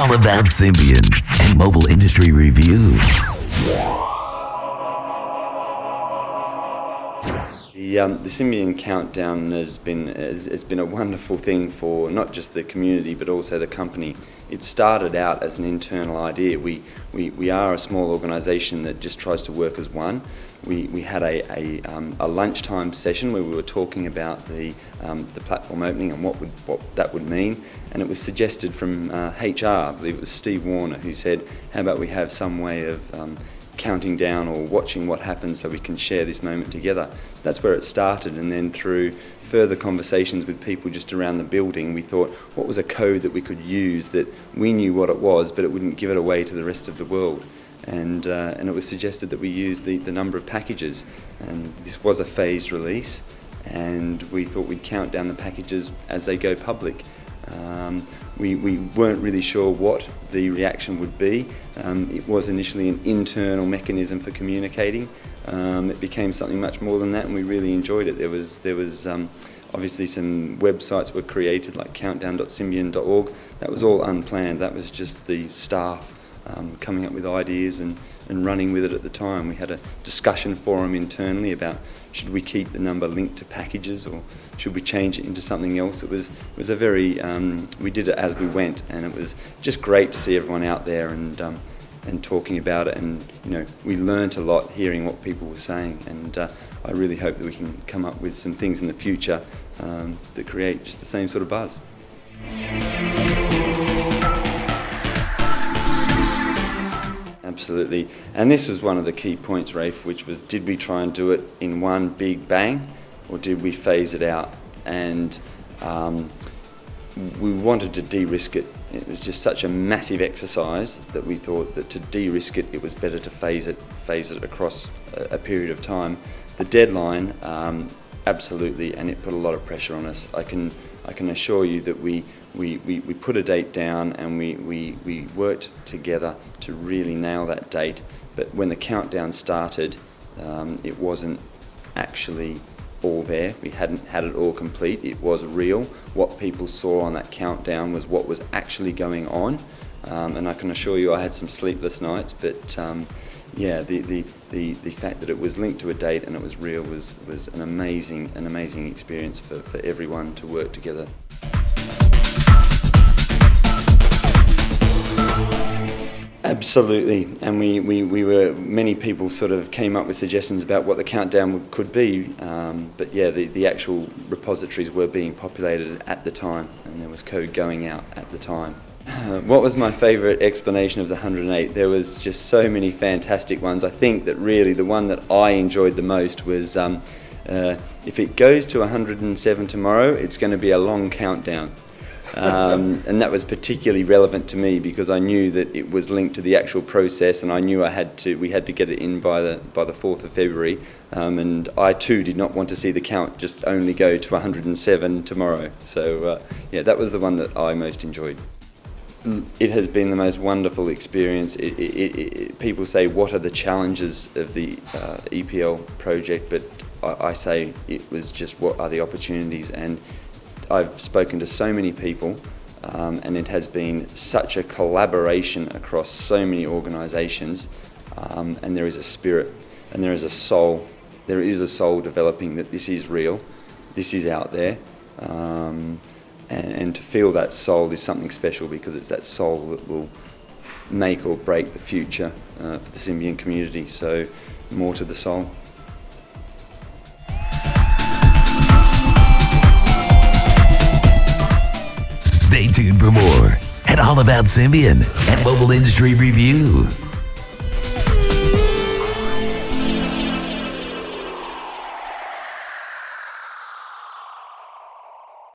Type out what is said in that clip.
All about Symbian and Mobile Industry Review. The Symbian Countdown has been a wonderful thing for not just the community but also the company. It started out as an internal idea. We are a small organisation that just tries to work as one. We had a lunchtime session where we were talking about the platform opening and what that would mean, and it was suggested from HR. I believe it was Steve Warner who said, "How about we have some way of counting down or watching what happens so we can share this moment together." That's where it started, and then through further conversations with people just around the building, we thought, what was a code that we could use that we knew what it was but it wouldn't give it away to the rest of the world? And it was suggested that we use the number of packages, and this was a phased release, and we thought we'd count down the packages as they go public. We weren't really sure what the reaction would be. It was initially an internal mechanism for communicating. It became something much more than that, and we really enjoyed it. There was obviously some websites were created like countdown.symbian.org. That was all unplanned. That was just the staff coming up with ideas and running with it at the time. We had a discussion forum internally about should we keep the number linked to packages or should we change it into something else. It was a very, we did it as we went, and it was just great to see everyone out there and talking about it, and we learnt a lot hearing what people were saying, and I really hope that we can come up with some things in the future that create just the same sort of buzz. Absolutely, and this was one of the key points, Rafe, which was, did we try and do it in one big bang or did we phase it out? And we wanted to de-risk it. It was just such a massive exercise that we thought that to de-risk it, it was better to phase it across a period of time. The deadline, absolutely, and it put a lot of pressure on us. I can assure you that we put a date down and we worked together to really nail that date, but when the countdown started, it wasn't actually all there. We hadn't had it all complete. It was real. What people saw on that countdown was what was actually going on, and I can assure you I had some sleepless nights, but yeah, the fact that it was linked to a date and it was real was an amazing experience for everyone to work together. Absolutely, and many people sort of came up with suggestions about what the countdown could be, but yeah, the actual repositories were being populated at the time, and there was code going out at the time. What was my favourite explanation of the 108? There was just so many fantastic ones. I think that really the one that I enjoyed the most was if it goes to 107 tomorrow, it's going to be a long countdown. And that was particularly relevant to me because I knew that it was linked to the actual process, and I knew we had to get it in by the 4th of February, and I too did not want to see the count just only go to 107 tomorrow. So yeah, that was the one that I most enjoyed. It has been the most wonderful experience. People say, what are the challenges of the EPL project, but I say it was just what are the opportunities, and I've spoken to so many people, and it has been such a collaboration across so many organisations, and there is a spirit and there is a soul. There is a soul developing that this is real, this is out there, and to feel that soul is something special, because it's that soul that will make or break the future for the Symbian community. So more to the soul. Stay tuned for more at All About Symbian and Mobile Industry Review.